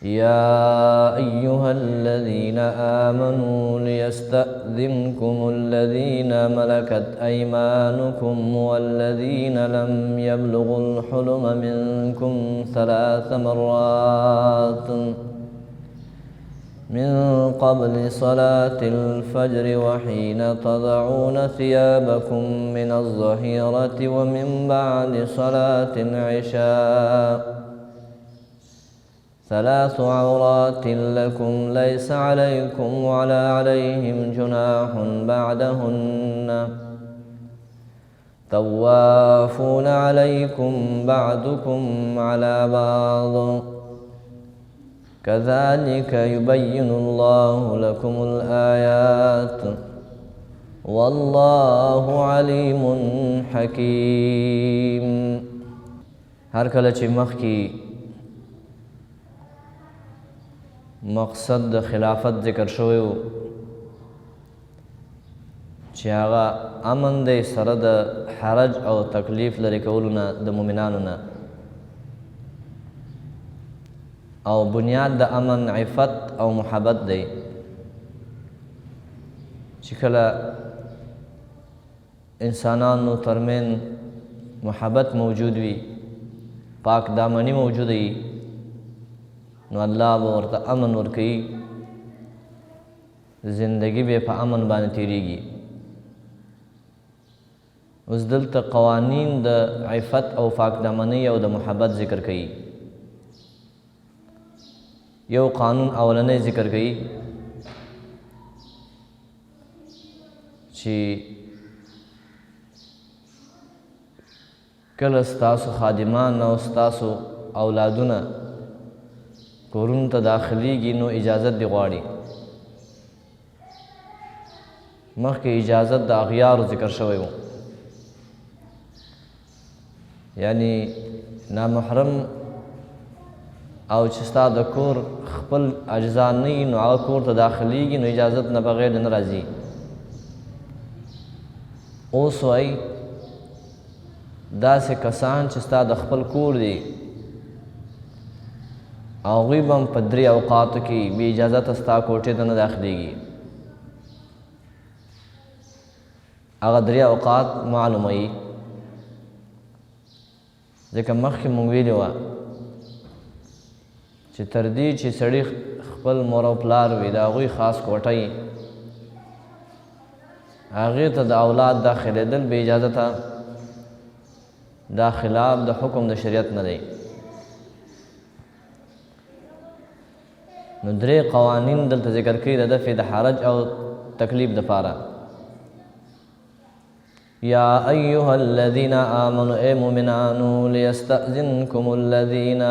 يا أيها الذين آمنوا ليستأذنكم الذين ملكت أيمانكم والذين لم يبلغوا الحلم منكم 3 مرات من قبل صلاة الفجر وحين تضعون ثيابكم من الظهيرة ومن بعد صلاة العشاء 3 عورات لكم ليس عليكم ولا عليهم جناح بعدهن طوافون عليكم بعضكم على بعض كذلك يبين الله لكم الآيات والله عليم حكيم. هر کله چې مخکې مقصد د خلافت ذکر شوی و چې هغه امن دی سره د حرج او تکلیف لرې کولو نه د مؤمنانو نه، او بنیاد د امن عفت او محبت دی چې کله انسانانو ترمن محبت موجود وي، پاک دامنی موجود وي، نو الله به ورته امن ورکوي، زندگی به په امن باندې تیریږي. اوس دلته قوانین د عفت او پاک دامنۍ او د محبت ذکر کوي. یو قانون اولنی ذکر کوي چې کله ستاسو خادمان او ستاسو اولادونه کورونو ته داخلیږي نو اجازت دی غواړي. مخکې اجازت د اغیارو ذکر شوی و، یعنی نامحرم او چې ستا د کور خپل اجزا نه وي نو هغه کور ته داخلیږي نو اجازت نه بغیر نه راځي. اوس وایي داسې کسان چې ستا د خپل کور دی هغوی به هم په 3 اوقاتو کې بې اجازته ستا کوټې ته نه داخلیږي. هغه 3 اوقات معلوموي، ځکه مخکې مونږ ویلي وه چې تر دې چې سړي خپل مور او پلار وي د هغوی خاص کوټه یي، هغې ته د اولاد داخلېدل بې اجازته دا خلاف د حکم د شریعت نه دی. نو 3 قوانین دلته ذکر کوي د دفع د حرج او تکلیف دپاره. یا ایها الذین آمنوا ای مؤمنانو لیستأذنکم الذین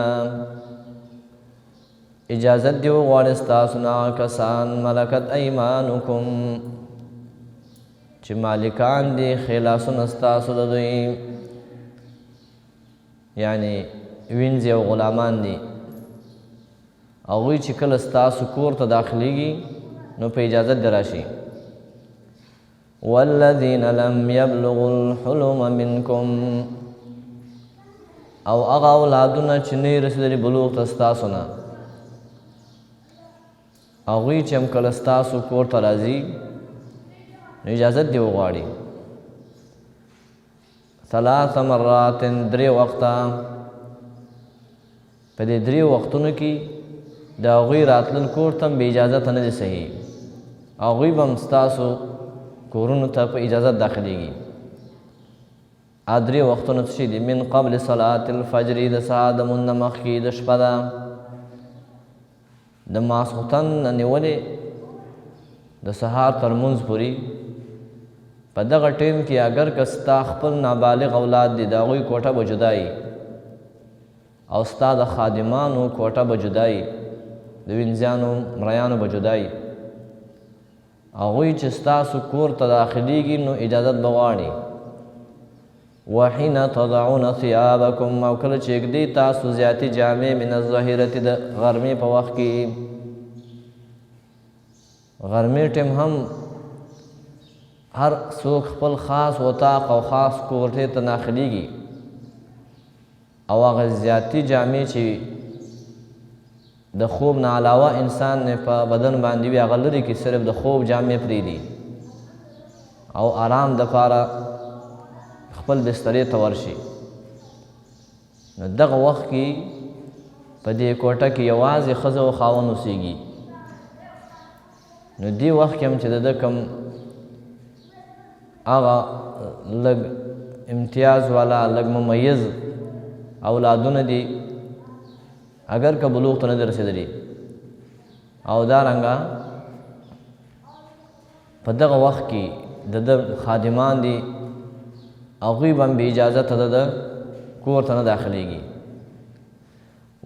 اجازت دی وغواړي ستاسو نه کسان ملکت ایمانکم چې مالکان دي خلاصونه ستاسو د دوی، یعنی وینځي او غلامان دي، هغوی چې کله ستاسو کور ته داخلیږي نو په اجازت دی راشي. والذین لم یبلغوا الحلم منکم او هغه اولادونه چې نه یې رسېدلي بلوغ ته ستاسو نه، هغوی چې هم کله ستاسو کور ته راځي نو اجازت دی وغواړي. 3 مرات 3 وخته، په دې 3 وختونو کې د هغوی راتلل کور ته هم بې اجازته نه دی صحیح، هغوی به هم ستاسو کورونو ته په اجازت داخلیږي. 3 وختونه څه شي دي؟ من قبل صلاة الفجر د سهار د لمونځ نه مخکې د شپه ده، د ماسخوتن نه نیولې د سهار تر لمونځ پورې. په دغه ټیم کې اگر که ستا خپل نابالغ اولاد دي د هغوی کوټه به جدا وي او ستا د خادمانو کوټه به جدا وي، د وینځیانو مریانو به جدا وي. هغوی چې ستاسو کور ته داخلیږي نو اجازت به غواړي. وحین تضعون ثیابکم او کله چې ږدئ تاسو زیاتې جامې من الظهیرة د غرمې په وخت کې، غرمې ټیم هم هر څوک خپل خاص وطاق او خاص کوټې ته داخلیږي او هغه زیاتې جامې چې د خوب نه علاوه انسان نه په بدن باندې وي هغه لري کې صرف د خوب جامې پرېږدي او آرام دپاره خپل بسترې ته ورشي. نو دغه وخت کې په دې کوټه کې یوازې ښځه او خاوند اوسېږي. نو دې وخت کې هم چې د ده کوم هغه لږ امتیاز والا لږ ممیز اولادونه دي اگر که بلوغ ته نه دي رسېدلي او دارنګه په دغه وخت کې د ده خادمان دي هغوی به هم بې اجازته د ده کور ته نه داخلیږي.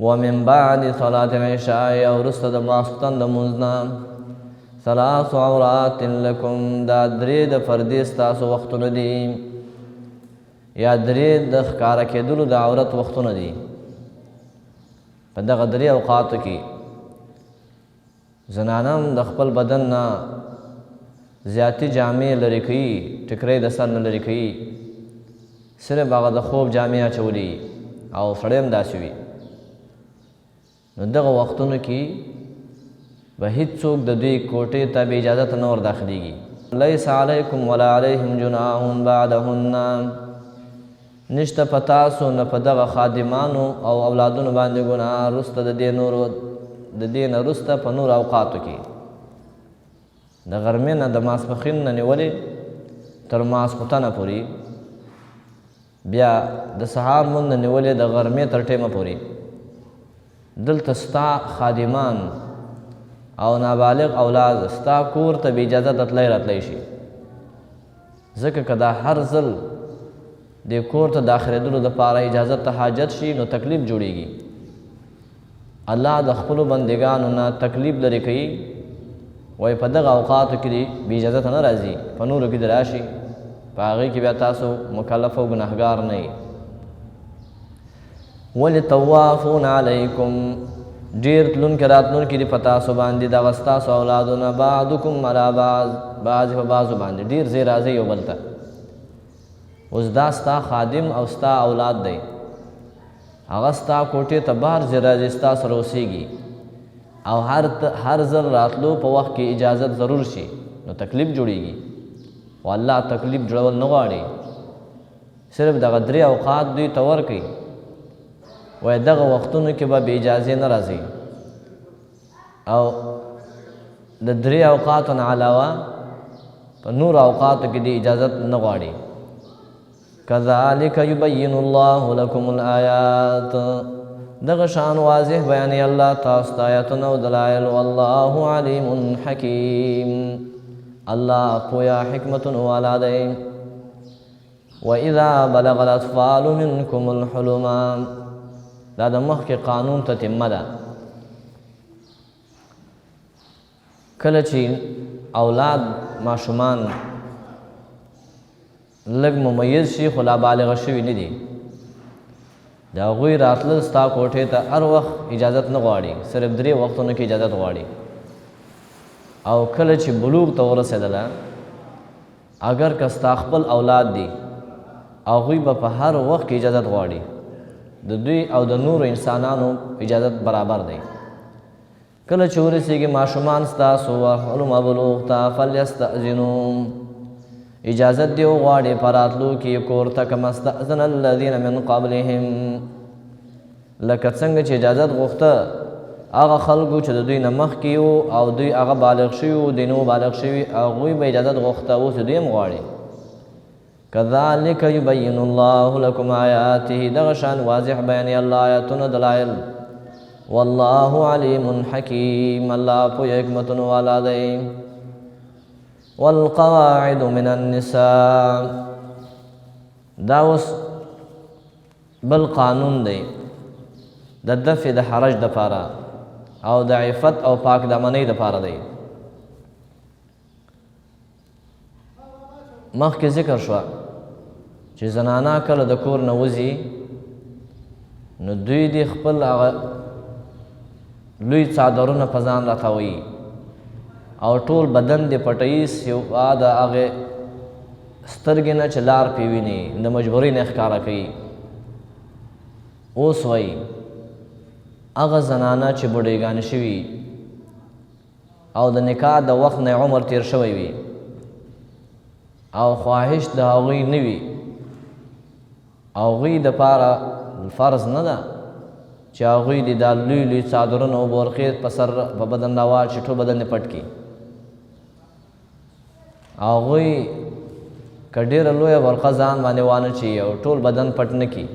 ومن بعد صلاة العشاء او وروسته د ماسخوتن د لمونځ نه 3 عورات لکم دا 3 د فردې ستاسو وختونه دي یا 3 د ښکاره کېدلو د عورت وختونه دي. په دغه 3 اوقاتو کې زنانه هم د خپل بدن نه زیاتې جامې لرې کوي، ټکرۍ د سر نه لرې کوي، صرف هغه د خوب جامې اچولي او سړی هم داسې وي. نو دغه وختونو کې به هیڅوک د دوی کوټې ته بې اجازته نه ور داخلیږي. لیس علیکم ولا علیهم جناح بعدهن نشته په تاسو نه په دغه خادمانو او اولادونو باندې ګناه وروسته د دې نه وروسته په نور اوقاتو کې د غرمې نه د ماسپښین نه نیولې تر ماسخوتنه پورې بیا د سهار مونځ نه نیولې د غرمې تر ټیمه پورې دلته ستا خادمان او نابالغ اولاد ستا کور ته بې اجازته تللی راتلی شي. ځکه که دا هر ځل د کور ته داخلېدلو دپاره اجازت ته حاجت شي نو تکلیف جوړیږي. الله د خپلو بندګانو نه تکلیف لرې کوي، وایي په دغه اوقاتو کې دې بې اجازته نه راځي، په نورو کې دې راشي، په هغې کې بیا تاسو مکلف او ګناهګار نه یې. ولې طوافون علیکم ډېر تلونکي راتلونکي دي په تاسو باندې دغه ستاسو اولادونه بعضکم علی بعض بعضې په بعضو باندې ډېر ځای راځئ یو بل ته. اوس دا ستا خادم او ستا اولاد دی، هغه ستا کوټې ته بهر ځای راځي، ستا سره اوسېږي او هر ځل راتلو په وخت کې اجازت ضرور شي نو تکلیف جوړیږي. خو الله تکلیف جوړول نه غواړي، صرف دغه 3 اوقات دوی ته ورکوي، وایي دغه وختونو کې به بې اجازې نه راځي او د 3 اوقاتو نه علاوه په نور اوقاتو کې دې اجازت نه غواړي. کذالک یبین الله لکم الآیات دغه شان واضح بیانوي الله تاسو ته آیاتونه او دلایل. والله علیم حکیم الله پویا حکمتونه والا دی. وإذا بلغ الأطفال منکم الحلم دا د مخکې قانون تتمه ده. کله چې اولاد ماشومان لږ ممیز شي خو لا بالغه شوي نه دي، د هغوی راتلل ستا کوټې ته هر وخت اجازت نه غواړي، صرف 3 وختونو کې اجازت غواړي. او کله چې بلوغ ته ورسېدله اگر که ستا خپل اولاد دي هغوی به په هر وخت کې اجازت غواړي، د دوی او د نورو انسانانو اجازت برابر دی. کله چې ورسېږي ماشومان ستاسو حلم بلوغ ته فلیستأذنو اجازت دی وغواړي په راتلو کې کور ته کما استأذن الذین من قبلهم لکه څنګه چې اجازت غوښته هغه خلکو چې د دوی نه مخکې وو او دوی هغه بالغ شوي وو، دوی نه وو بالغ شوي، هغوی به اجازت غوښته، اوس دوی هم غواړي. کذالک یبین الله لکم آیاته دغه شان واضح بیانوي الله آیاتونه دلایل. والله علیم حکیم الله پوهه حکمتونه والا دی. والقواعد من النساء دا اوس بل قانون دی د دفع د حرج دپاره او د عفت او پاک دامنۍ دپاره دی. مخکې ذکر شوه چې زنانه کله د کور نه وځي نو دوی دې خپل هغه لوی څادرونه په ځان راتاوي او ټول بدن دې پټوي، سوا د هغې سترګې نه چې لار پې ویني د مجبورۍ نه ښکاره کوي. اوس وایي هغه زنانه چې بوډېګانې شوي او د نکاح د وخت نه عمر تیر شوی وي او خواهش د هغوی نه وي او هغوی دپاره فرض نه ده چې هغوی دې دا لوی لوی څادرونه او بورقې په سر په بدن راواچي ټول بدن یې پټ کړي هغوی که ډېره لویه برقه ځان باندې وانهچوي او ټول بدن پټ نه کړي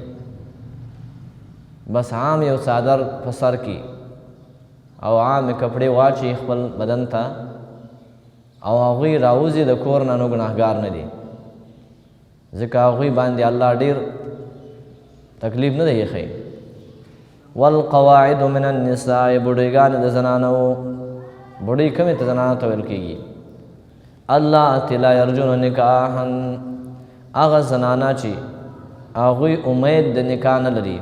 بس عام یو څادر په سر کې او عامې کپړې واچي خپل بدن ته او هغوی راوځي د کور نه نو ګناهګار نه دي ځکه هغوی باندې الله ډېر تکلیف نه دی ایښی والقواعد من النساء بوډېګانې د زنانو بوډۍ کمې ته زنانو ته ویل کېږي اللاتي لا یرجون نکاحا هغه زنانه چې هغوی امید د نکاح نه لري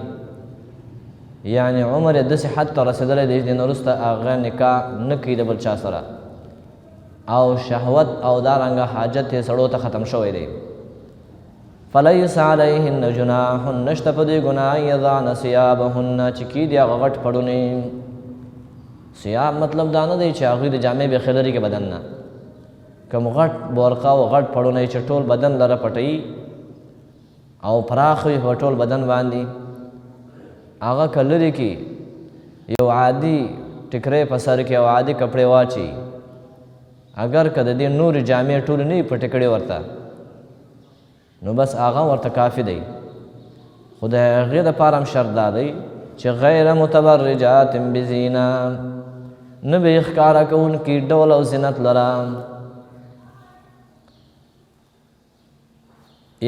یعنی عمر یې داسې حد ته رسېدلی دی چې دې نه وروسته هغه نکاح نه کوي د بل چا سره او شهوت او دارنګه حاجت یې سړو ته ختم شوی دی فلیس علیهن جناح نشته په دې ګناه یضعن ثیابهن چې کیدي هغه غټ پړونې ثیاب مطلب دا نه دی چې هغوی د جامې بیخي لرې کې بدن نه کوم غټ بورقه او غټ پړونی چې ټول بدن لره پټوي او پراخ وي په ټول بدن باندې هغه که لرې کې یو عادي ټکری په سر کې او عادي کپړې واچي اگر که د دې نورې جامې ټولې نه وي پټې کړې ورته نو بس هغه ورته کافي دی خو د هغې دپاره هم شرط دا دی چې غیر متبرجات بزینه نه به یې ښکاره کوونکي ډول او زینت لره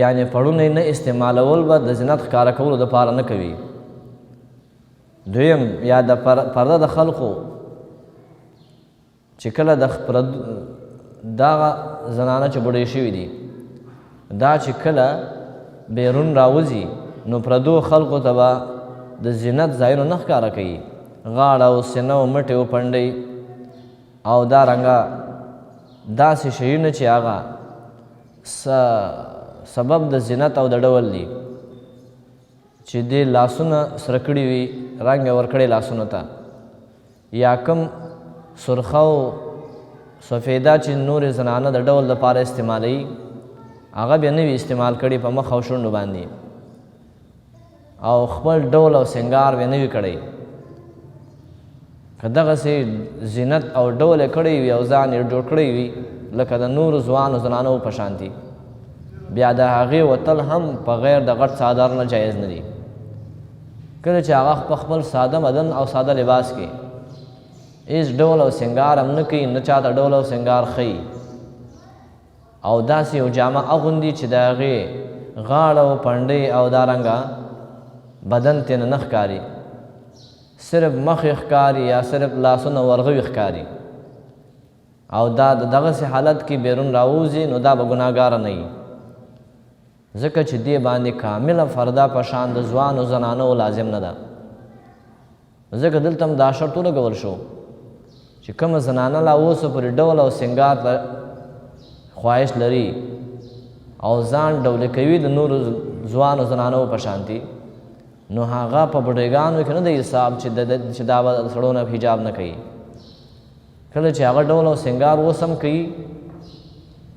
یعنی پړونی نه استعمالول به د زینت ښکاره کولو دپاره نه کوي دویم یا د پرده د خلقو چې کله د دغه زنانه چې بوډۍ شوي دي دا چې کله بیرون راوځي نو پردو خلقو ته به د زینت ځایونه نه ښکاره کوي غاړه او سینه او مټې او پنډۍ او دارنګه داسې شیونه چې هغه سبب د زینت او د ډول دی چې دې لاسونه سره کړي وي رنګ یې ورکړی لاسونو ته یا کم سرخه او سفیده چې نورې زنانه د ډول دپاره استعمالوي هغه بیا نه وي استعمال کړي په مخ او شونډو باندې او خپل ډول او سنګار بیا نه وي کړی که دغسې زینت او ډول یې کړی وي او ځان یې جوړ کړی وي لکه د نورو ځوانو زنانو په شانتي بیا د هغې وتل هم په غیر د غټ څادر نه جایز نه دي کله چې هغه په خپل ساده بدن او ساده لباس کې هېڅ ډول او سنګار هم نه کوي نه چاته ډول او سنګار ښیي او داسې یو جامه اغوندي چې د هغې غاړه او پنډۍ او دارنګه بدن ترېنه نه ښکاري صرف مخ یې ښکاري یا صرف لاسونه ورغوي ښکاري او دا د دغسې حالت کې بیرون راوځي نو دا به ګناهګاره نه وي ځکه چې دې باندې کامله فرده په شان د ځوانو زنانو لازم نه ده ځکه دلته هم دا شرط ولګول شو چې کومه زنانه لا اوسه پورې ډول او سنګار ته خواهش لري او ځان ډولې کوي د نورو ځوانو زنانو په شانتي نو هغه په بوډېګانو کې نه دی حساب چې دا به سړو نه حجاب نه کوي کله چې هغه ډول او سنګار اوس هم کوي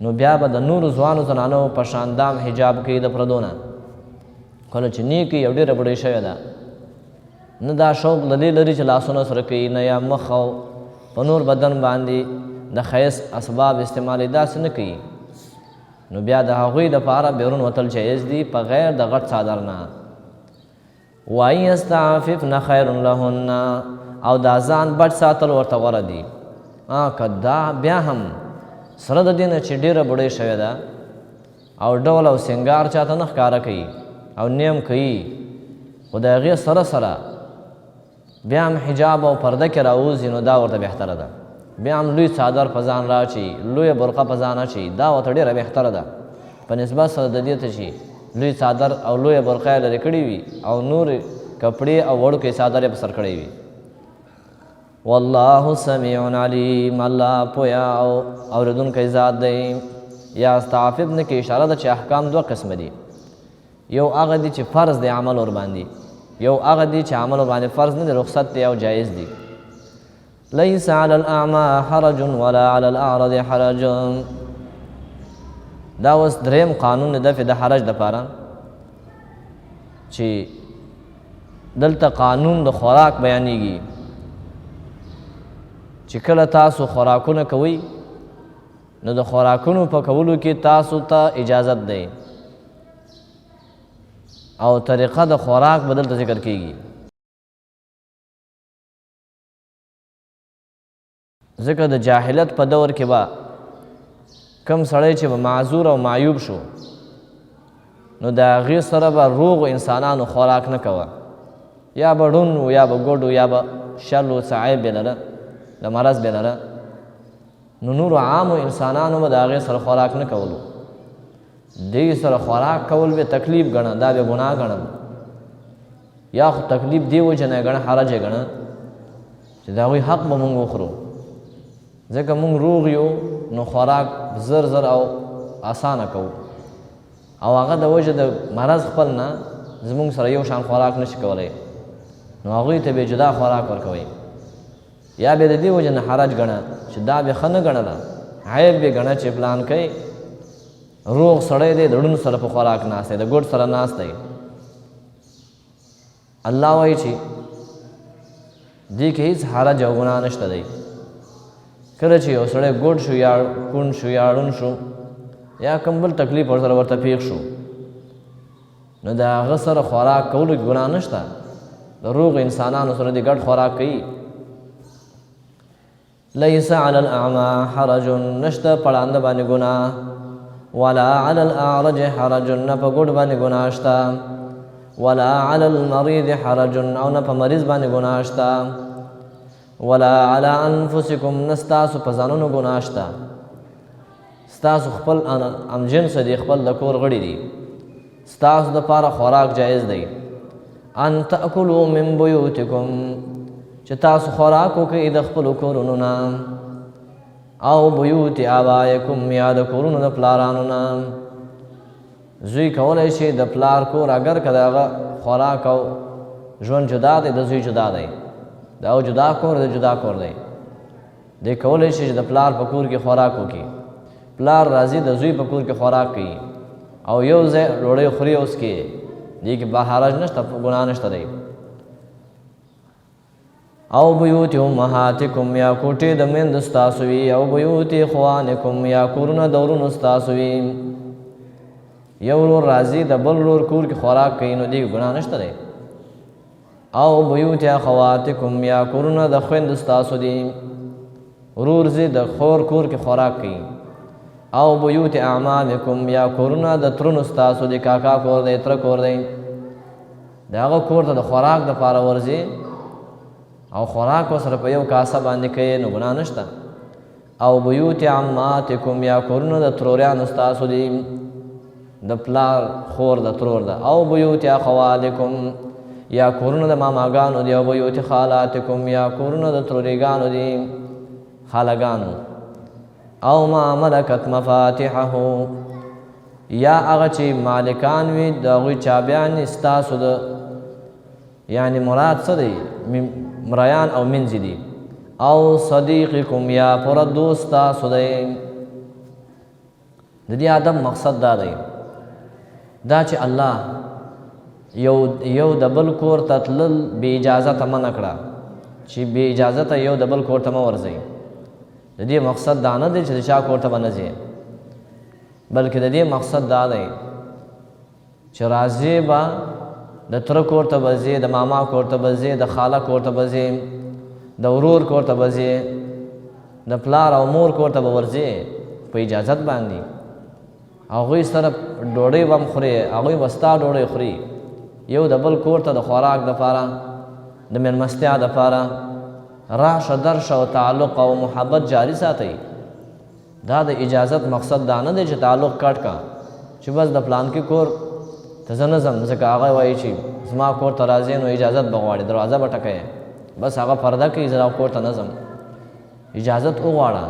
نو بیا به د نورو ځوانو زنانو په شان دام حجاب کوي د پردو نه کله چې نه کوي یو ډېره بوډۍ شوې ده نه دا شوق د دې لري چې لاسونه سره کوي نه یا مخ او په نور بدن باندې د ښایست اسباب استعمالي داسې نه کوي نو بیا د هغوی دپاره بیرون وتل جایز دي په غیر د غټ څادر نه وان یستعففن خیر لهن او دا ځان بټ ساتل ورته غوره دي که دا بیا هم سره د دې نه چې ډېره بوډۍ شوې ده او ډول او سنګار چاته نه ښکاره کوي او نیم کوي خو د هغې سره سره بیا هم حجاب او پرده کې راوځي نو دا ورته بهتره ده بیا هم لوی څادر په ځان راچي لویه برقه په ځان اچي دا ورته ډېره بهتره ده په نسبت سره د دې ته چې لوی څادر او لویه برقه یې لرې کړې وي او نورې کپړې او وړوکی څادر یې په سر کړی وي والله سمیع علیم الله پویا او اورېدونکی ذات دی یا استعفف نه کې اشاره ده چې احکام دوه قسمه دي یو هغه دي چې فرض دی عمل ور باندې یو هغه دي چې عمل باندې فرض نه دی، رخصت دی او جایز دی. لیس علی الاعمى حرج ولا علی الاعرج حرج. دا اوس دریم قانون د دفع د حرج دپاره چې دلته قانون د خوراک بیانېږي چې کله تاسو خوراکونه کوئ نو د خوراکونو په کولو کې تاسو ته اجازت دی او طریقه د خوراک به دلته ذکر کېږي. ځکه د جاهلیت په دور کې به کم سړی چې به معذور او معیوب شو نو د هغې سره به روغ انسانانو خوراک نه کوه، یا به ړوند و یا به ګوډ و یا به شل و څه عیب یې لره، د مرض به لره، نو نورو عامو انسانانو به د هغې سره خوراک نه کولو. دې سره خوراک کول به تکلیف ګڼه، دا به ګناه ګڼم، یا خو تکلیف دې وجې نه ګڼه، حرج یې ګڼه چې د هغوی حق به مونږ وخورو. ځکه مونږ روغ یو نو خوراک زر زر او اسانه کوو، او هغه د وجه د مرض خپل نه زمونږ سره یو شان خوراک نشي کولی، نو هغوی ته به جدا خوراک ورکوئ، یا به د دې وجه نه حرج ګڼه چې دا به ښه نه ګڼله، عیب به ګڼه چې پلان کوي روغ سړی دی د ړوند سره په خوراک ناست دی، د ګوډ سره ناست دی. الله وایي چې دې کې هېڅ حرج او ګناه نشته دی. کله چې یو سړی ګوډ شو یا کونډ شو یا ړوند شو یا کوم بل تکلیف ورسره ورته پیښ شو نو د هغه سره خوراک کولو کې ګناه نشته، د روغ انسانانو سره دې ګډ خوراک کوي. لیس علی الاعمى حرج، نشته پړانده باندې ګناه، ولا علی الاعرج حرج، نه په ګوډ باندې ګناه شته، ولا علی المریض حرج، او نه په مریض باندې ګناه شته، ولا علی انفسکم، نه ستاسو په ځانونو ګناه شته. ستاسو خپل امجنس دي، خپل د کور غړي دي، ستاسو دپاره خوراک جایز دی. ان تأکلوا من بیوتکم، چې تاسو خوراک وکړئ د خپلو کورونو نه، او بیوت آبایکم، یا د کورونو د پلارانو نه. زوی کولی شي د پلار کور اگر که د هغه خوراک او ژوند جدا دی، د زوی جدا دی، د او جدا کور د جدا کور دی. دی کولی شي چې د پلار په کور کې خوراک وکړي، پلار راځي د زوی په کور کې خوراک کوي او یو ځای ډوډۍ خوري، اوس کې دې کې به حرج نشته، ګناه نشته دی. او بیوت امهاتکم، یا کوټې د میندو ستاسو وي، او بیوت اخوانکم، یا کورونه د ورونو ستاسو وي. یو ورور راځي د بل ورور کور کې خوراک کوي نو دې ګناه نشته دی. او بیوت اخواتکم، یا کورونه د خویندو ستاسو دي، ورور ځي د خور کور کې خوراک کوي. او بیوت اعمامکم، یا کورونه د ترونو ستاسو دي، کاکا کور دی، تره کور دی، د هغه کور ته د خوراک دپاره ورځي او خوراک ورسره په یو کاسه باندې کوي نو ګناه نشته. او بیوت عماتکم، یا کورونه د تروریانو ستاسو دي، د پلار خور د ترور ده. او بیوت اخوالکم، یا کورونه د ماماګانو دي. او بیوت خالاتکم، یا کورونه د تروریګانو دي، خالګانو. او ما ملکت مفاتحه، یا هغه چې مالکان وي د هغوی چابیان ستاسو د، یعنی مراد څه دی؟ مریان او منځي دي. او صدیقکم، یا پوره دوست ستاسو دی. د دې ادب مقصد دا دی دا چې الله یو د بل کور ته تلل بې اجازته منع کړه، چې بې اجازته یو د بل کور ته مه ورځئ. د دې مقصد دا نه دی چې د چا کور ته به نه ځې، بلکې د دې مقصد دا دی چې راځې به د تره کور ته به ځې، د ماما کور ته به ځې، د خاله کور ته به ځې، د ورور کور ته به ځې، د پلار او مور کور ته به ورځې په اجازت باندې. هغوی سره ډوډۍ به هم خورې، هغوی به ستا ډوډۍ خوري. یو د بل کور ته د خوراک دپاره، د مېلمستیا دپاره راشه درشه او تعلق او محبت جاری ساتئ. دا د اجازت مقصد دا نه دی چې تعلق کټ کا، چې بس د پلانکي کور ته زه نه ځم، ځکه هغه وایي چې زما کور ته راځې نو اجازت به غواړي، دروازه به ټکوي، بس هغه پرده کوي، زه کور ته نه ځم. اجازت وغواړه.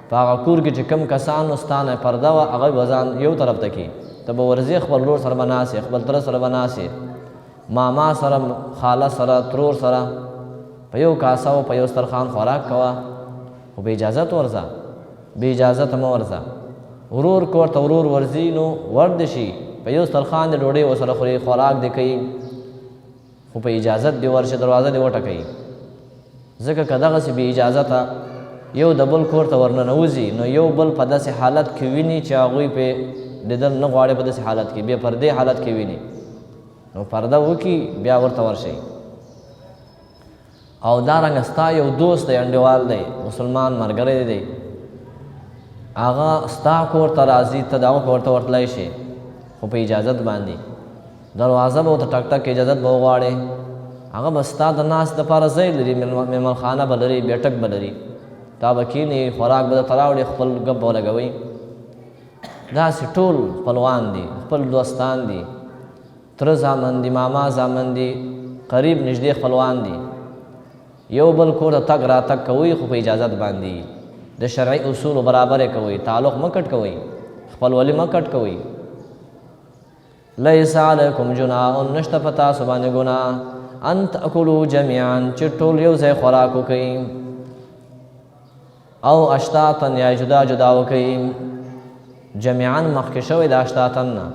په هغه کور کې چې کوم کسانو ستا نه پرده وه هغه به ځان یو طرف ته کړي، ته به ورځې خپل ورور سره به ناست یې، خپل تره سره به ناست یې، ماما سره خاله سره ترور سره په یو کاسه او په یو سترخوان خوراک کوه خو بې اجازت ورځه بې اجازته مه ورځه ورور کور ته ورور ورځي نو ور دې شي په یو سترخوان دې ډوډۍ ورسره خوري خوراک دې کوي خو په اجازت دې ورشي دروازه دې وټکوي ځکه که دغسې بې اجازته یو د بل کور ته ورننوځي نو یو بل په داسې حالت کې ویني چې هغوی پې لیدل نه غواړي په داسې حالت کې بې پردې حالت کې ویني نو پرده وکړي بیا ورته ورشئ او دارنګه ستا یو دوست دی انډیوال دی مسلمان ملګری دی هغه ستا کور ته راځي ته د هغه کور ته ورتلی شي خو په اجازت باندې دروازه به ورته ټک ټک اجازت به وغواړې هغه به ستا د ناست دپاره ځای لري مېلمنخانه به لري بیټک به لري تا به کښېني خوراک به درته راوړي خپل ګپ به ولګوئ داسې ټول خپلوان دي خپل دوستان دي تره زامن دي ماما زامن دي قریب نږدې خپلوان دي یو بل کور ته تګ راتګ کوئ خو په اجازت باندې د شرعي اصولو برابر یې کوئ تعلق مه کټ کوئ خپلولي مه کټ کوئ لیس علیکم جناح نشته په تاسو باندې ګناه ان تأکلوا جمیعا چې ټول یو ځای خوراک وکئ او اشتاتا یا جدا جدا وکئ جمیعا مخکې شوی د اشتاتن نه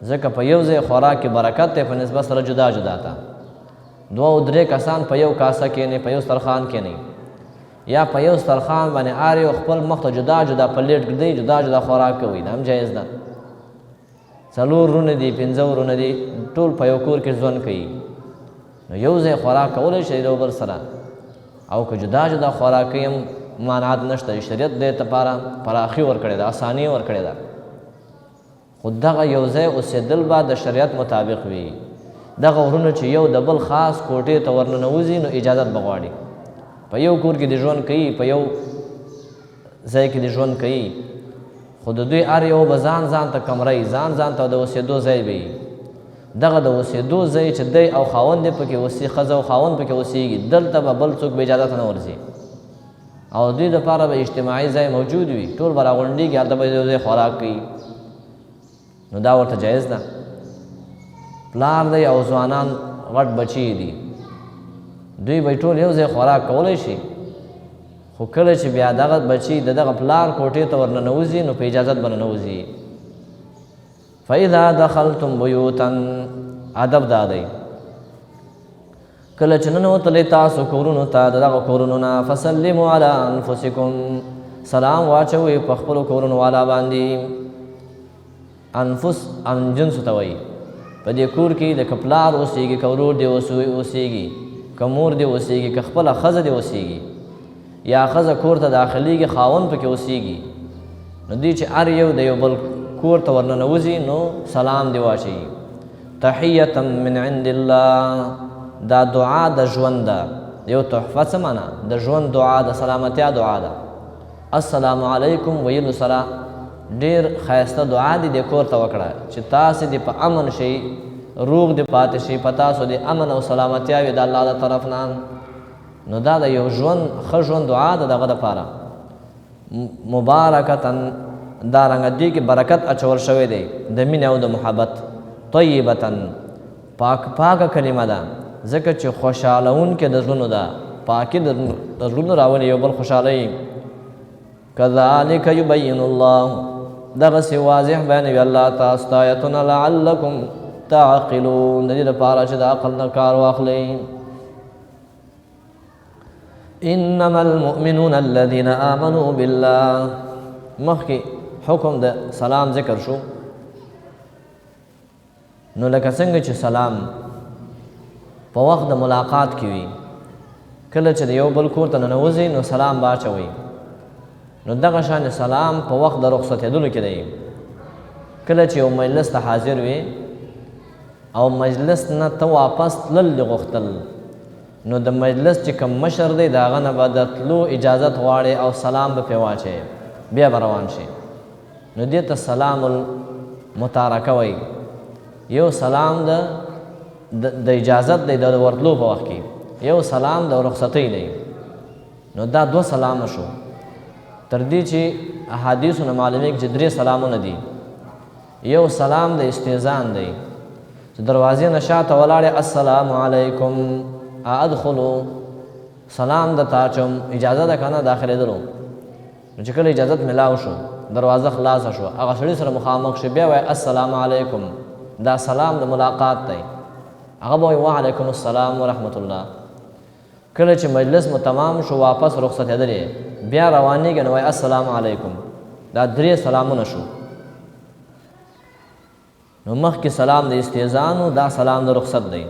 ځکه په یو ځای خوراک کې برکت دی په نسبت سره جدا جدا ته دوه او درې کسان په یو کاسه کښېنئ په یو سترخوان کښېنئ یا په یو سترخوان باندې هر یو خپل مخ ته جدا جدا پلیټ ږدئ جدا جدا خوراک کوئ دا هم جایز ده څلور ورونه دي پنځه ورونه دي ټول په یو کور کې ژوند کوي نو یو ځای خوراک کولی شئ یو بل سره او که جدا جدا خوراک کوي هم مانعات نشته شریعت دې دپاره پراخي ورکړې ده اساني ورکړې ده خو دغه یو ځای اوسېدل به د شریعت مطابق وي دغه ورونه چې یو د بل خاص کوټې ته ورننوځي نو اجازت به غواړي په یو کور کې د ژوند کوي په یو ځای کې د ژوند کوي خو د دوی هر یو به ځان ځان ته کمرې ځان ځان ته د اوسېدو ځای به وي دغه د اوسېدو ځای چې دی او خاوند یې پکې اوسي ښځه او خاوند پکې اوسېږي دلته به بل څوک به اجازت نه ورځي او دوی دپاره به اجتماعي ځای موجود وي ټول به راغونډېږي هلته به یو ځای خوراک کوي نو دا ورته جایز ده پلار دی او ځوانان غټ بچي دي دوی به ټول یو ځای خوراک کولی شي خو کله چې بیا دغه بچي د دغه پلار کوټې ته ورننوځي نو په اجازت به ننوځي فاذا دخلتم بیوتا ادب دا دی کله چې ننوتلی تاسو کورونو ته د دغه کورونو نه فسلموا علی انفسکم سلام واچوئ په خپلو کورونو والا باندې انفس ان جنسو ته وایي په دې کور کې د که پلار اوسېږي که ورور دې اوسېږي که مور دې اوسېږي که خپله ښځه دې اوسېږي یا ښځه کور ته داخلیږي خاوند پکې اوسېږي نو دوی چې هر یو د یو بل کور ته ورننوځي نو سلام دې واچوي تحیة من عند الله دا دعا د ژوند ده یو تحفه څه معنا د ژوند دعا د سلامتیا دعا ده السلام علیکم ویلو سره ډېر ښایسته دعا دې دې کور ته وکړه چې تاسې دې په امن شئ روغ دې پاتې شئ په تاسو دې امن او سلامتیا وي د الله د طرف نه نو دا د یو ژوند ښه ژوند دعا ده دغه دپاره مبارکتن دارنګه دې کې برکت اچول شوی دی د مینې او د محبت طیبتن پاکه کلمه ده ځکه چې خوشحالونکې د زړونو ده پاکي د زړونو راولي یو بل خوشحالوي کذلک یبین الله دغسې واضح بیانوي الله تاسو ته آیتونه لعلکم تعقلون د دې لپاره چې د عقل نه کار واخلئ انما المؤمنون الذين آمنوا بالله مخکې حکم د سلام ذکر شو نو لکه څنګه چې سلام په وخت د ملاقات کې وي کله چې د یو بل کور ته ننوځئ نو سلام به اچوئ نو دغه شان سلام په وخت د رخصتېدلو کې دی کله چې یو مجلس ته حاضر وي او مجلس نه ته واپس تلل دې غوښتل نو د مجلس چې کوم مشر دی د هغه نه به د تلو اجازت غواړې او سلام به پرې واچوې بیا به روان شي نو دې ته سلام المتارکه وایي یو سلام د اجازت دی د ورتلو په وخت کې یو سلام د رخصتۍ دی نو دا دو سلام شو تر دې چې احادیثو نه معلومیږي چې درې سلامونه دي یو سلام د استئذان دی چې چې دروازې نه شاته ولاړې السلام علیکم ادخلو سلام درته اچوم اجازه ده که نه داخلېدلو نو چې کله اجازت ملاو شو دروازه خلاصه شو هغه سړي سره مخامخ شو بیا وایي السلام علیکم دا سلام د ملاقات دی هغه به وایي وعلیکم السلام ورحمت الله کله چې مجلس مو تمام شو واپس رخصتېدلې بیا روانېږي نو وایي السلام علیکم دا 3 سلامونه شو نو مخکې سلام د استئذان دا سلام د رخصت دی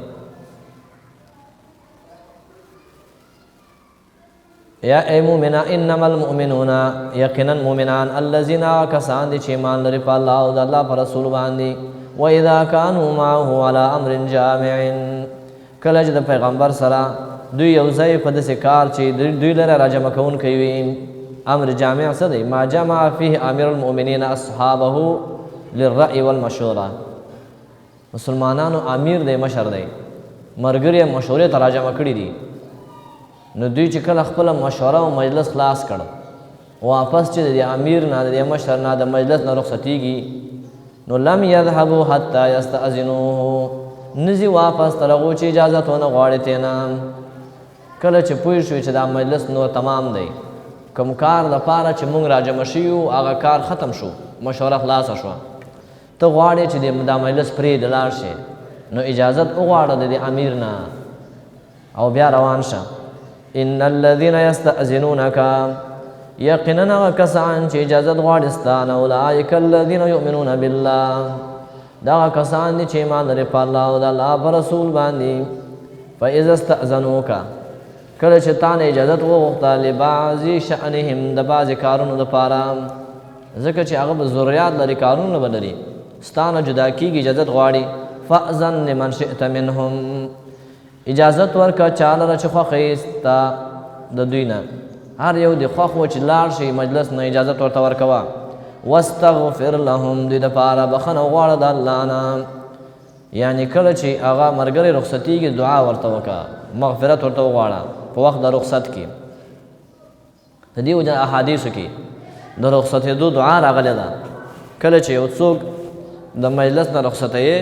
یا ای مومنا انما المؤمنون یقینا مومنان الذين کسان دي چې ایمان لري په الله او د الله پر رسول باندې و اذا كانوا معه على امر جامع کله چې د پیغمبر سره دوی یو ځای په داسې کار چې دوی لره راجمع کوونکی وي امر جامع څه دی ما جمع فيه امیر المؤمنین اصحابه للرأي والمشوره مسلمانانو امیر دی مشر دی مرګري مشورې ته راجمع کړي دي نو دوی چې کله خپل مشوره او مجلس خلاص کړ واپس چې د امیر نه د مشر نه د مجلس نه رخصتیږي نو لم يذهبوا حتى يستأذنوه نزي واپس تر هغو چې اجازت ونه غواړي تېنه کله چې پوه شوي چې دا مجلس نور تمام دی کوم کار دپاره چې موږ راجمع شوي وو هغه کار ختم شو مشوره خلاصه شوه ته غواړې چې دا مجلس پرېږدې لاړ شې نو اجازت وغواړه د امیر نه او بیا روان شه ان الذين يستأذنونك یقینا هغه کسان چې اجازت غواړي ستا نه اولئک الذین یؤمنون بالله دا هغه کسان دي چې ایمان لري په الله او د الله په رسول باندې فاذا استأذنوک کله چې تا نه اجازت وغوښته لبعض شأنهم د بعضې کارونو دپاره ځکه چې هغه به ضروریات لري کارونه به لري ستا نه جدا کېږي اجازت غواړي فأذن لمن شئت منهم اجازت ورکه چاله چې خوښه ستا د دوی نه هر یو د خوښ و چې لاړ شي مجلس نه اجازت ورته ورکوه واستغفر لهم دوی دپاره بخښنه وغواړه د الله نه یعنې کله چې هغه ملګری رخصتېږي دعا ورته وکړه مغفرت ورته وغواړه په وخت د رخصت کې د دې وجه احادیثو کې د رخصتېدو دعا راغلې ده کله چې یو څوک د مجلس نه رخصتوي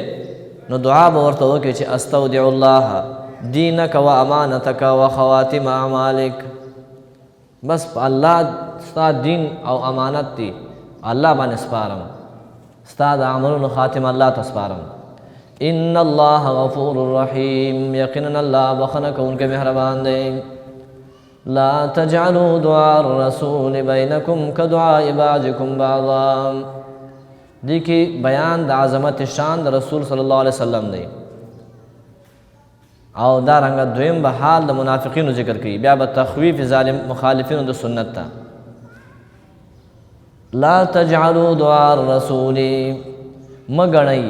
نو دعا به ورته وکړي چې استودع الله دینک و امانتک و خواتم اعمالک بس الله ستا دین او امانت دی الله باندې سپارم ستا د عملونو خاتم الله ته سپارم ان الله غفور رحیم یقینا الله بخښنه کوونکی مهربان دی لا تجعلوا دعاء الرسول بینکم کدعاء بعضکم بعضا دی کې بیان د عظمت شان د رسول صلی الله علیه وسلم دی او دا رنګه دویم به حال د منافقینو ذکر کوي بیا به تخویف ظالم مخالفینو د سنت ته لا تجعلوا دعاء الرسول مګنئ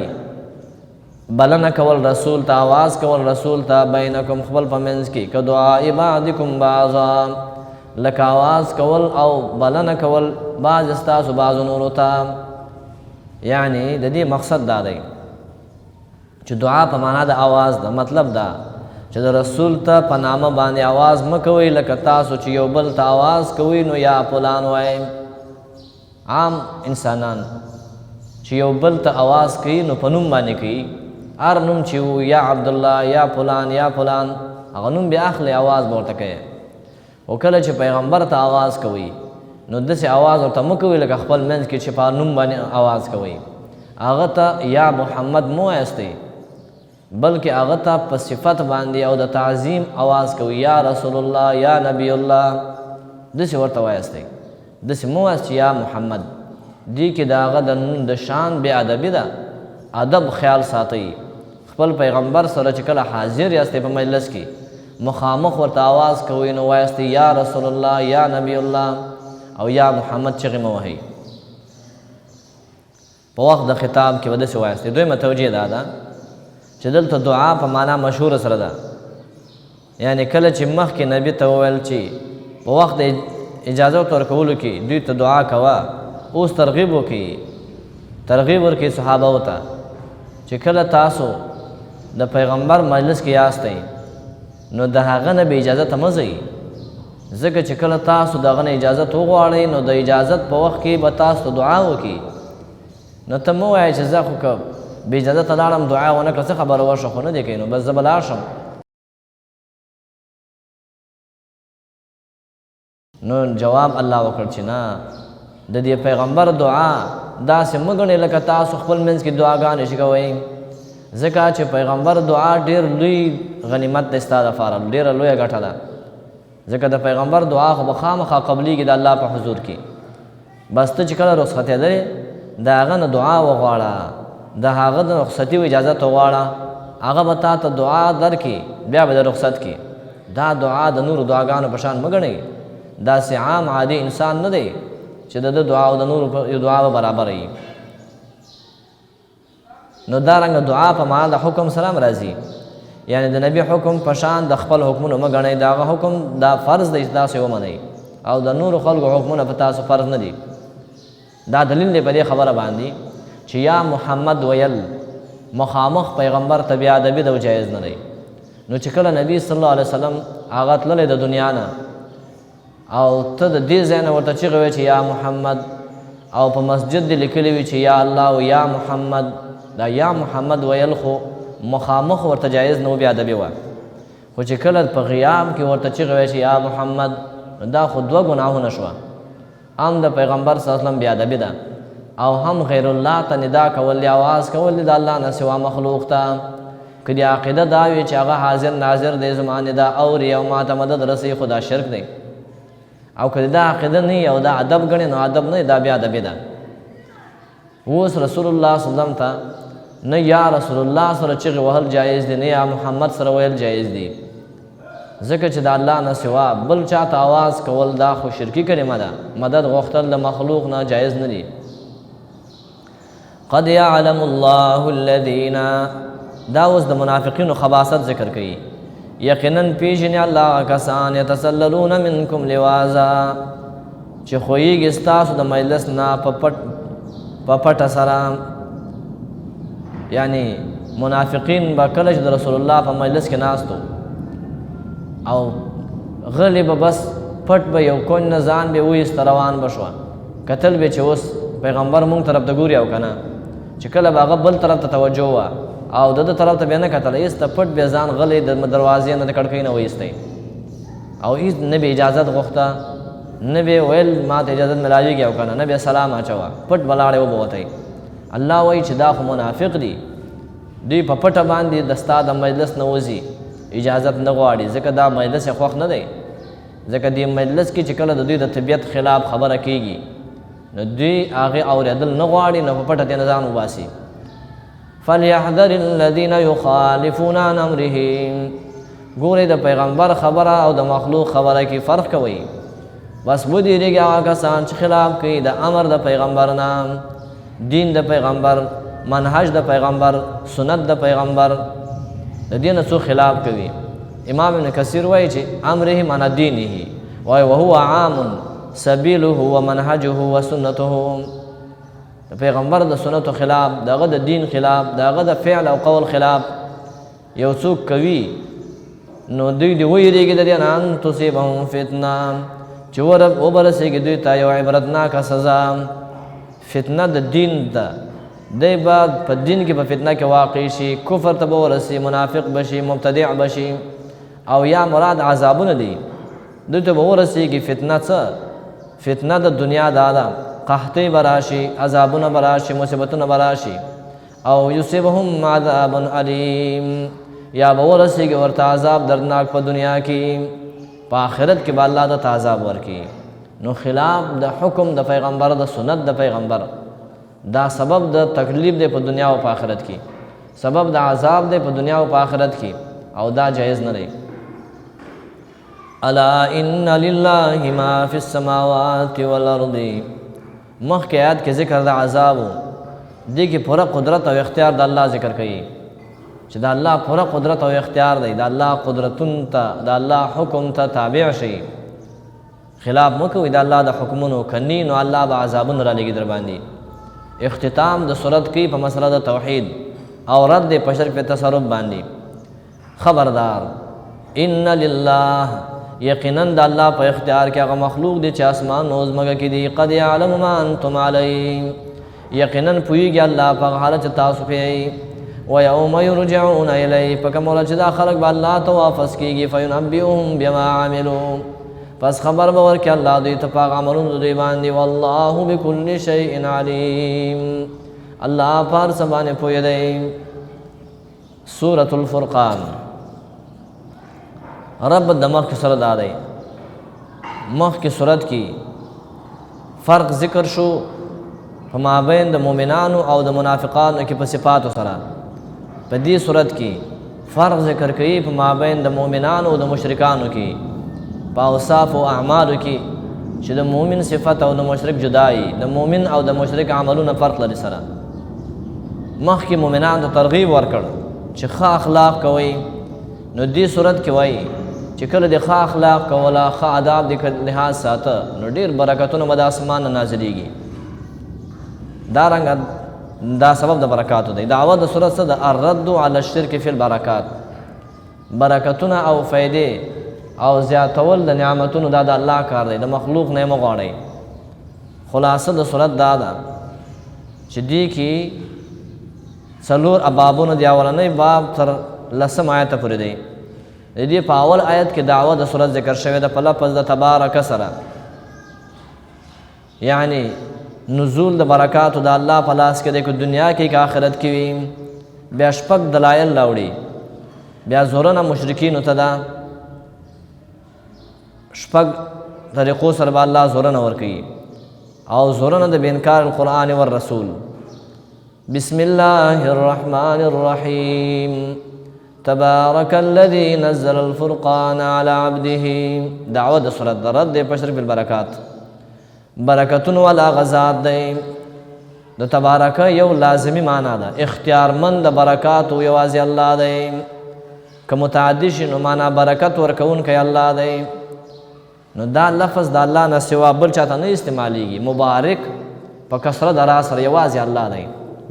بلنه کول رسول ته आवाज کول رسول ته بینکم خپل په منځ کې که دعاء بعضکم بعضا لکه आवाज کول او بلنه کول بعض ستاسو بعضو نورو ته یعنی د دې مقصد دا دی چې دعا په معنا د आवाज ده مطلب دا چې د رسول ته په نامه باندې आवाज مه کوئ لکه تاسو چې یو بل ته आवाज کوئ نو یا فلان وایئ عام انسانان چې یو بل ته आवाज کوي نو په نوم باندې کوي هر نوم چې و یا عبدالله یا فلان یا فلان هغه نوم بیا اخلي आवाज به ورته کوي او کله چې پیغمبر ته आवाज کوي نو داسې आवाज ورته مه کوئ لکه خپل منځ کې چې په نوم باندې आवाज کوئ هغه ته یا محمد مو وایستئ بلکې هغه ته په صفت باندې او د تعظیم आवाज کوي یا رسول الله یا نبی الله داسې ورته وایستئ داسې مو وایست چې یا محمد دې کې د هغه د شان بې ادبي ده ادب خیال ساتئ خپل پیغمبر سره چې کله حاضر یاستئ په مجلس کې مخامخ ورته आवाज کوئ نو وایستئ یا رسول الله یا نبی الله او یا محمد چغې مه وهئ په وخت د خطاب کې به داسې وایستئ دویمه توجیه دا ده چې دلته دعا په معنا مشهوره سره ده یعنی کله چې مخکې نبي ته وویل چې په وخت د اجازه ورکولو کې دوی ته دعا کوه اوس ترغیب وکړي ترغیب ورکړي صحابهو ته چې کله تاسو د پیغمبر مجلس کې یاستئ نو د هغه نه بې اجازته مه ځئ ځکه چې کله تاسو د هغه نه اجازت وغواړئ نو د اجازت په وخت کې به تاسو ته دعا وکړي نو ته مه وایئ چې زه خو که بې اجازته لاړم دعا ونه کړه څه خبره وشوه خو نه دی کوي نو بس زه به لاړ شم. نو جواب الله وکړ چې نه د دې پیغمبر دعا داسې مه ګڼئ لکه تاسو خپل منځ کې دعاګانې شي کوئ، ځکه چې پیغمبر دعا ډېر لوی غنیمت دی ستا دپاره، ډېره لویه ګټه ده. ځکه د پیغمبر دعا خو به خامخا قبلیږي د الله په حضور کې. بس ته چې کله رخصتېدلې د هغه نه دعا وغواړه، د هغه د رخصتي و اجازت وغواړه، هغه به تا ته دعا درکړي، بیا به د رخصت کې. دا دعا د نورو دعاګانو په شان مه ګڼئ. داسې عام عادي انسان نه دی چې د دعا او د نورو یو دعا به برابره وي. نو دارنګه دعا په معنا د حکم سره هم راځي، یعنی د نبی حکم په شان د خپل حکمونو مه ګڼئ، د هغه حکم دا فرض دی چې تاسې ومنئ، او د نورو خلکو حکمونه په تاسو فرض نه دي. دا دلیل دی په دې خبره باندې چې یا محمد ویل مخامخ پیغمبر ته بیا ادبي ده او جایز نه دی. نو چې کله نبی صلی الله علیه وسلم هغه تللی د دنیا نه او ته د دې ځای نه ورته چیغې وایې چې یا محمد، او په مسجد دې لیکلي وي چې یا الله او یا محمد، دا یا محمد ویل خو مخامخ ورته جایز نه و، بیا ادبي وه. خو چې کله په غیاب کې ورته چیغې وایې چې یا محمد، دا خو دوه ګناهونه شوه. هم د پیغمبر صلی الله علیه وسلم بیا ادبي ده، او هم غیر الله ته ندا کول یا آواز کول د الله نه سوا مخلوق ته. که د عقیده دا وي چې هغه حاضر ناظر دی زما ندا اوري او ما ته مدد رسوي، خو دا شرک دی. او که دا عقیده نه او دا ادب ګڼې نو ادب نه، دا بیا ادبي ده. اوس رسول الله صلی الله علیه وسلم ته نه یا رسول الله سره چغې وهل جایز دی، نه یا محمد سره ویل جایز دی، ځکه چې د الله نه سوا بل چاته آواز کول دا خو شرکي کلمه ده. مدد غوښتل د مخلوق نه جایز نه دي. قد یعلم الله الذین، دا اوس د منافقینو خباثت ذکر کوي. یقینا پیژني الله کسان یتسللون منکم لوازا چې خویږي ستاسو د مجلس نه په پټه سره. یعنی منافقین به کله چې د رسول الله په مجلس کې ناستو او غلی به بس پټ به یو کونج نه ځان به وایست روان به شوه، کتل به چې اوس پیغمبر مونږ طرف ته ګوري او که نه، چې کله به هغه بل طرف ته توجه وه او د ده طرف ته بیا نه کتل، ایسته پټ بیا ځان غلی د دروازې نه د کړکۍ نه وایستی، او هېڅ نه به اجازت غوښته، نه به ویل ما ته اجازت میلاویږي او که نه، نه به سلام اچوه، پټ به لاړې وبوتی. الله وایي چې دا خو منافق دي، دوی په پټه باندې د ستا د مجلس نه وځي، اجازت نه غواړي، ځکه دا مجلس یې خوښ نه دی. ځکه دې مجلس کې چې کله د دوی د طبیعت خلاف خبره کېږي نو دوی هغې اورېدل نه غواړي، نو په پټه ترې نه ځان وباسي. فلیحذر الذین یخالفون عن امره، ګورئ د پیغمبر خبره او د مخلوق خبره کې فرق کوئ. بس ودېرېږي هغه کسان چې خلاف کوي د امر د پیغمبر نه، دین د پیغمبر، منهج د پیغمبر، سنت د پیغمبر، د دې نه څوک خلاف کوي. امام ابن کثیر وایي چې امره معنا دینه، وایي وهو عام سبیله ومنهجه وسنته. د پیغمبر د سنتو خلاف، دغه د دین خلاف، دغه د فعل او قول خلاف یو څوک کوي نو دوی دې ویریږي د دې نه ان تصیبهم فتنه، چې وبرسېږي دوی ته یو عبرتناکه سزا. فتنه د دین ده، دی به په دین کې په فتنه کې واقع شي، کفر ته به ورسي، منافق بشي، مبتدع بشي، او یا مراد عذابونه دي، دوی ته به ورسېږي فتنه. څه فتنه د دنیا دا ده، قحطۍ به راشي، عذابونه به راشي، مصیبتونه به راشي، او یصیبهم عذاب علیم، یا به ورسېږي ورته عذاب دردناک په دنیا کې، په آخرت کې به الله د عذاب ورکړي. نو خلاف د حکم د پیغمبر، د سنت د پیغمبر، دا سبب د تکلیف دی په دنیا او په آخرت کې، سبب د عذاب دی په دنیا او په آخرت کې، او دا جایز نه دی. الا ان لله ما فی السماوات والارض، مخکې آیات کې ذکر د عذاب و، دې کې پوره قدرت او اختیار د الله ذکر کوي چې د الله پوره قدرت او اختیار دی، د الله قدرتون ته، د الله حکم ته تابع شي، خلاف مه کوئ د الله د حکمونو، کنی نو الله به عذابونه رالیږي در باندې. اختتام د صورت کې په مسله د توحید او رد په شرک په تصرف باندې. خبردار ان لله، یقینا د الله په اختیار کې هغه مخلوق دی چې اسمان او ځمکه کې دی. قد یعلم ما انتم علیه، یقینا پوهیږي الله په حالت چې تاسو پې ویوم یرجعون الیه په کوم ورځ چې دا خلک به الله ته واپس کېږي فینبئهم بما عملوا پس خبر به ورکړي الله دوی ته په هغه عملونو دوی باندې والله بكل شیء علیم الله په هر څه باندې پوهه دی سورة الفرقان رب د مخکې سره دا دی مخکې صورت کې فرق ذکر شو په مابین د مؤمنانو او د منافقانو کې په صفاتو سره په دې صورت کې فرق ذکر کوي په مابین د مؤمنانو او د مشرکانو کې په اوصاف او اعمالو کې چې د مؤمن صفت او د مشرک جدایي د مؤمن او د مشرک عملونه فرق لري سره مخکې مؤمنانو ته ترغیب ورکړ چې ښه اخلاق کوئ نو دې صورت کې وایي چې کله د ښه اخلاق کوله ښه آداب د لحاظ ساته نو ډېر برکتونه به د اسمان نه نازلېږي دارنګه دا سبب د برکاتو دی دعوه د صورت څه د الرد علی الشرک فی البرکات برکتونه او فیدې او زیاتول د نعمتونو دا د الله کار دی د مخلوق نه مه غواړئ خلاصه د صورت دا ده چې دې کې څلور ابابونه د اولنی باب تر لسم آیته پورې دی د دې په اول آیت کې دعوه د صورت ذکر شوې ده په لفظ د تبارک سره یعنی نزول د برکاتو د الله په لاس کې دی که دنیا کې که آخرت کې وي بیا شپږ دلایل راوړي بیا زورنه مشرکینو ته ده شپږ طریقو سره به الله زورنه ورکوي او زورنه د بانکار القرآن والرسول بسم الله الرحمن الرحیم تبارك الذي نزل الفرقان على عبده دعوه د صورت د رد په شرک بالبرکات برکتون والا غزاد دی د تبارک یو لازمی معنا ده اختیارمند د برکات او یوازې الله دی که متعدی شي نو معنا برکت ورکوونکی الله دی نو دا لفظ د الله نه سوا بل چاته نه استعمالیږي مبارک په کثرت د را سره یوازې الله دی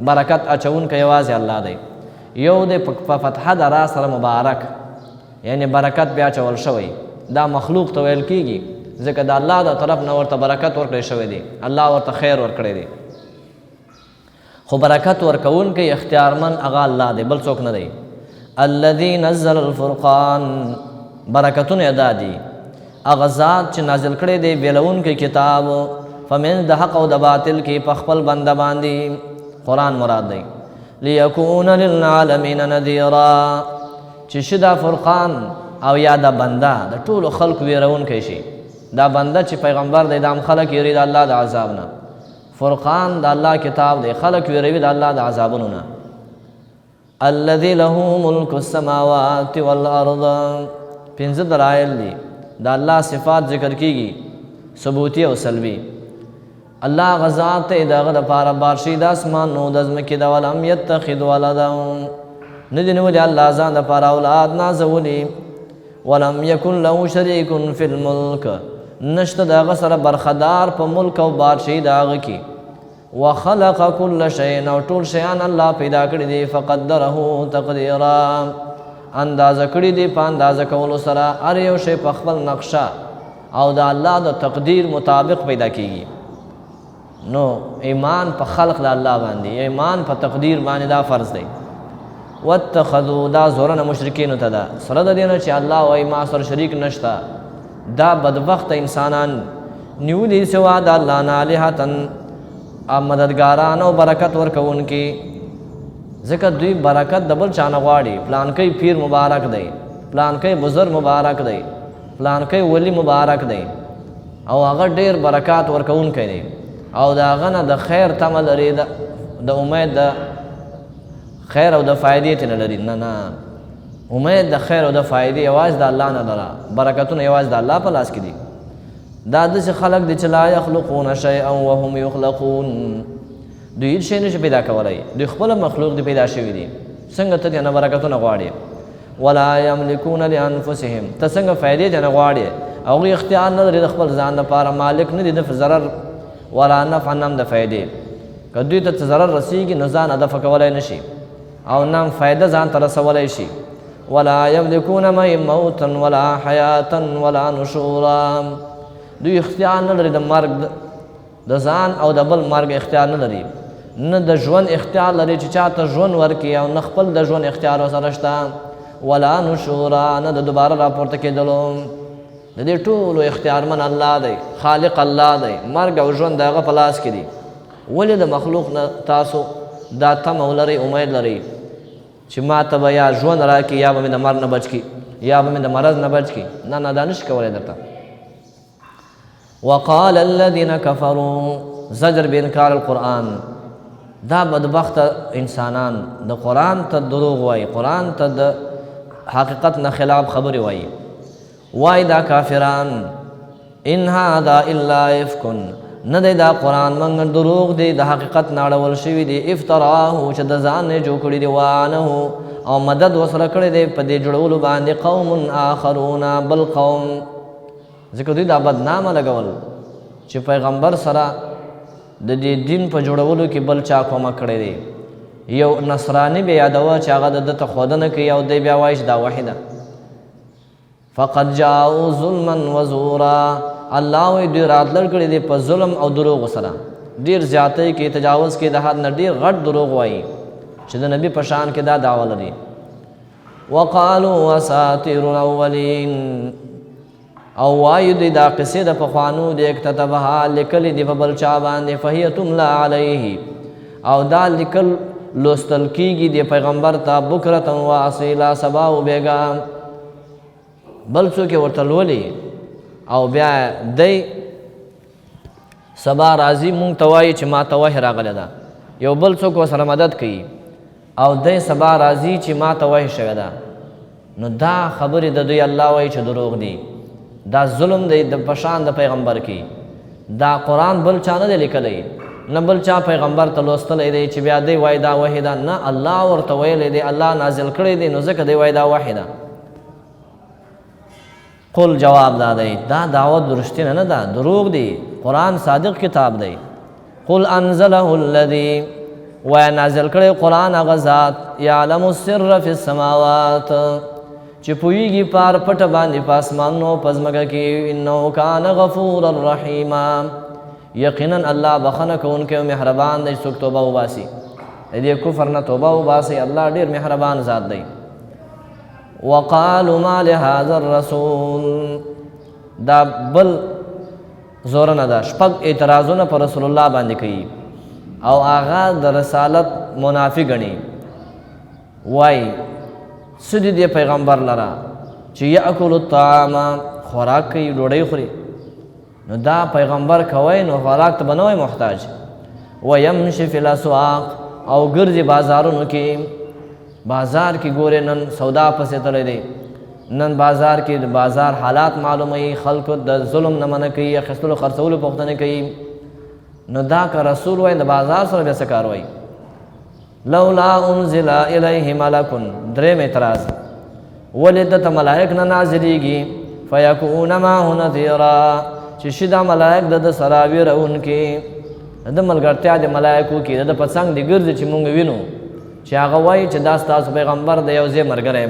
برکت اچوونکی یوازې الله دی یو دی په فتحه د را سره مبارک یعنی برکت بیا چول شوی دا مخلوق ته ویل کیږي ځکه د الله د طرف نه ورته برکت ورکړی شوی دی الله ورته خیر ورکړی دی خو برکت ورکوونکی اختیارمن هغه الله دی بل څوک نه دی الذي نزل الفرقان برکتونه ادا دي هغه ذات چې نازل کړی دی بیلونکی کتاب فمن د حق او د باطل کې په خپل بنده باندې قرآن مراد دی ليكون للعالمین نذیرا چې شدا فرقان او یا د بنده د ټولو خلکو ویرونکی شي دا بنده چې پیغمبر دی دام خلک یری د الله د عذاب نه فرقان د الله کتاب دی خلک ویروي د الله د عذابونو نه الذي له ملک السماوات والارض پنځه دلایل دي د الله صفات ذکر کیږي ثبوتی او سلبی الله غزاد ته دغه د پاره بارشي د اسمان نو د ځمکې د ولم يتخذ ولدا ندی نو د الله ځان د پاره اولاد نازولي ولم يكن له شريك في الملك نشته دغه سره برخدار په ملک او بادشاہي داغه کې وخلق كل شيء او ټول شیان الله پیدا کړی دي فقدره تقديرا اندازه کړی دي په اندازه کولو سره هر یو شی په خپل نقشه او د الله د تقدیر مطابق پیدا کیږي نو ایمان په خلق د الله باندې ایمان په تقدیر باندې دا فرض دی واتخذوا دا زورن مشرکین ته دا سره د دینه چې الله او ما سره شریک نشتا دا بدبخت انسانان نیولې سوا د الله نه الہتن مددګاران او برکت ورکوونکي ځکه دوی برکت د بل چانه غواړي پلان کوي پیر مبارک دی پلان کوي بزرگ مبارک دی پلان کوي ولی مبارک دی او هغه ډیر برکات ورکوونکی دی او دا غنه د خیر تمه لري د امید د خیر او د فائدې ته لري نه نه امید د خیر او د فائدې یوازې د الله نه لره برکتونه یوازې د الله په لاس کې دي دا داسې خلق دي چې لا یخلقون شیئا وهم یخلقون دوی هیڅ شی نشي پیدا کولی دوی خپل مخلوق دی پیدا شوي دي څنګه ته دې نه برکتونه غواړې ولا یملکون لانفسهم ته څنګه فائدې ته نه غواړې هغوی اختیار نه لري د خپل ځان لپاره مالک نه دي د ضرر ولا نفع نم د فائدې که دوی ته ضرر رسیږي نو ځان هدف کولی نشي او نام فائدہ ځان ته رسولی شي ولا یملکون موتا ولا حیاتا ولا نشورا دوی اختیار نه لري د مرګ د ځان او د بل مرګ اختیار نه لري نه د ژوند اختیار لري چې چاته ژوند ورکړي او نه خپل د ژوند اختیار ورسره شته ولا نشورا نه د دوباره راپورته کېدلو د دې ټولو اختیارمن الله دی خالق الله دی مرګ او ژوند د هغه په لاس کې دي ولې د مخلوق نه تاسو دا تمه ولرئ امید لرئ چې ما ته به یا ژوند راکړي یا به مې د مرګ نه بچ کړي یا به مې د مرض نه بچ کړي نه نه دا نشي کولی درته وقال الذين كفروا زجر بانکار القرآن دا بدبخت انسانان د قرآن ته دروغ وایي قرآن ته د حقیقت نه خلاف خبرې وایي وای دا کافران ان هذا الا افک نه دی دا قرآن مګر دروغ دی د حقیقت نه اړول شوي دی افتراه چې د ځان نه جوړ کړي دی وانه او مدد ورسره کړی دی په دې جوړولو باندې قوم آخرون بل قوم ځکه دوی دا بدنامه لګول چې پیغمبر سره د دې دین په جوړولو کې بل چا کومک کړی دی یو نصرانی به یادوه چې هغه د ته ښودنه کوي او دی بیا وایي چې دا وحی ده فقد جاءوا ظلما وزورا الله وی دوی راتلل کړي دي په ظلم او دروغ سره ډیر زیاتې کې تجاوز کې د حد نه ډیر غټ دروغ وایي چې د نبی په شان کې دا دعوه لري وقالوا اساطير الاولين او وایو دی دا قصې د پخوانو د اکتتبها لیکلې دي په بل چا باندې فهي تملا علیه او دا لیکل لوستل کېږي د پیغمبر ته بکرة و اصیلا سبا و بیګا بل څوک ورته لولي او بیا دی سبا راځي مونږ ته وایي چې ما ته وحی راغلی ده یو بل څوک ورسره مدد کوي او دی سبا راځي چې ما ته وحی شوې ده نو دا خبرې د دوی الله وایي چې دروغ دي دا ظلم دی د پشان د پیغمبر کې دا قرآن بل چا نه دی لیکلی نه بل چا پیغمبر ته لوستلی دی چې بیا دی وایي دا وحی ده نه الله ورته ویلی دی الله نازل کړی دی نو ځکه دی وایي دا وحی ده قل جواب دا دی دا دعوت درشتینه نه ده دروغ دی قرآن صادق کتاب دی قل انزله الذي وای نازل کړی قرآن هغه ذات یعلم السر فی السماوات چې پوهیږي پار پټ باندې په اسمانونو په ځمکه کې انه کان غفورا رحیما یقینا الله بخښنه کوونکی او مهربان دی څوک توبه وباسي د دې کفر نه توبه وباسي الله ډېر مهربان ذات دی وقالوا ما لهذا الرسول دا بل زور نه ده شپږ اعتراضونه پر رسول الله باندې کوي او هغه د رسالت منافی ګڼي وای سدي دی پیغمبر لرا چې یاکل الطعام خوراک کوي ډوډۍ خوري نو دا پیغمبر کوي نو خوراک ته بنوي محتاج ويمشي فی الاسواق او ګرځي بازارونو کې بازار کې ګوره نن سودا پسې تللی دی نن بازار کې د بازار حالات معلوموي خلکو د ظلم نه منع کوي اخیستلو خرڅولو پوښتنه کوي نو دا که رسول وای د بازار سره بیا څه کار وای لولا انزل الیه ملک دریم اعتراض ولې دته ملائک نه نازلیږي فیکون معه نذیرا چې شي دا ملائک د سره ویرونکي د ملګرتیا د ملائکو کې د په څنګ د ګرځي چې مونږ وینو چې هغه وایي چې دا ستاسو پیغمبر د یو ځای ملګری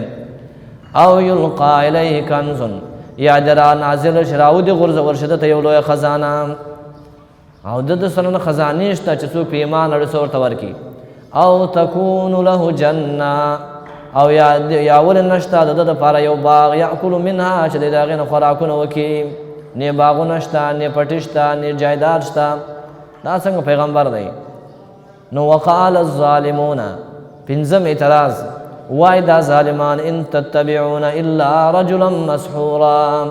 او یلقا الیه کنز یا درا نازل شراو د غرزول شده ته یو لویه خزانه او د سره خزانې شته چې څوک په ایمان اړه ورته ورکړي او تکون له جنه او یا ول نشته د لپاره یو باغ یاکل منها چې د هغې نه خوراکونه وکړي نه باغونه شته نه پټي شته نه جایداد شته دا څنګه پیغمبر دی نو وقال الظالمون پنځم اعتراض وای دا ظالمان ان تتبعون الا رجلا مسحورا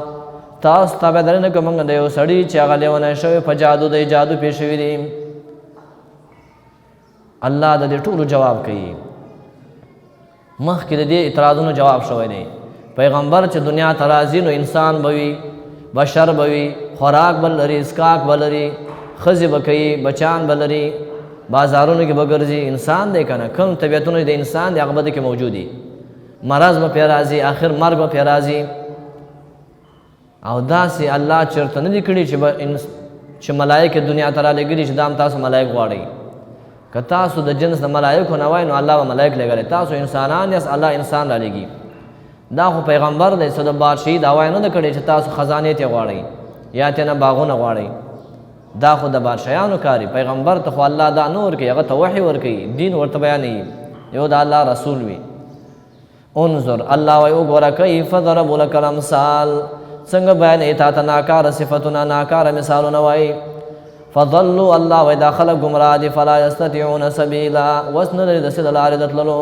تاسو تابعداري نه کوم د یو سړي چې هغه لیونی شوی په جادو دی جادو پې شوي دي الله د دې ټولو جواب کوي مخکې د دې اعتراضونو جواب شوی دی پیغمبر چې دنیا ته راځي نو انسان به وي بشر به وي خوراک به لري اسکاک به لري ښځې به کوي بچان به لري بازارونو کې به ګرځي انسان دی که نه کوم طبیعتونه د انسان دی هغه به دې کې موجود دي مرض به پرې راځي آخر مرګ به پرې راځي او داسې الله چېرته نه دي کړي چې ملایکې دنیا ته رالیږلي چې دا هم تاسو ملایک غواړئ که تاسو د جنس د ملایکو نه وای نو الله به ملایک لېږلی تاسو انسانان یاست الله انسان رالیږي دا خو پیغمبر دی څه د بادشاهي دا وای نه ده کړې چې تاسو خزانې ترې غواړئ یا ترې نه باغونه غواړئ دا خو د بادشاهانو کاری پیغمبر ته خو الله دا نور کوي هغه ته وحی ورکوي دین ورته بیانوي یو د الله رسول وي انظر الله وی وګوره کیف ضرب لك الامثال څنګه بیانې تا ته ناکاره صفتونه ناکاره مثالونه وایي فضلوا الله وی دا خلک ګمراه دي فلا یستطیعون سبیلا وس نه لري داسې د لارې د تللو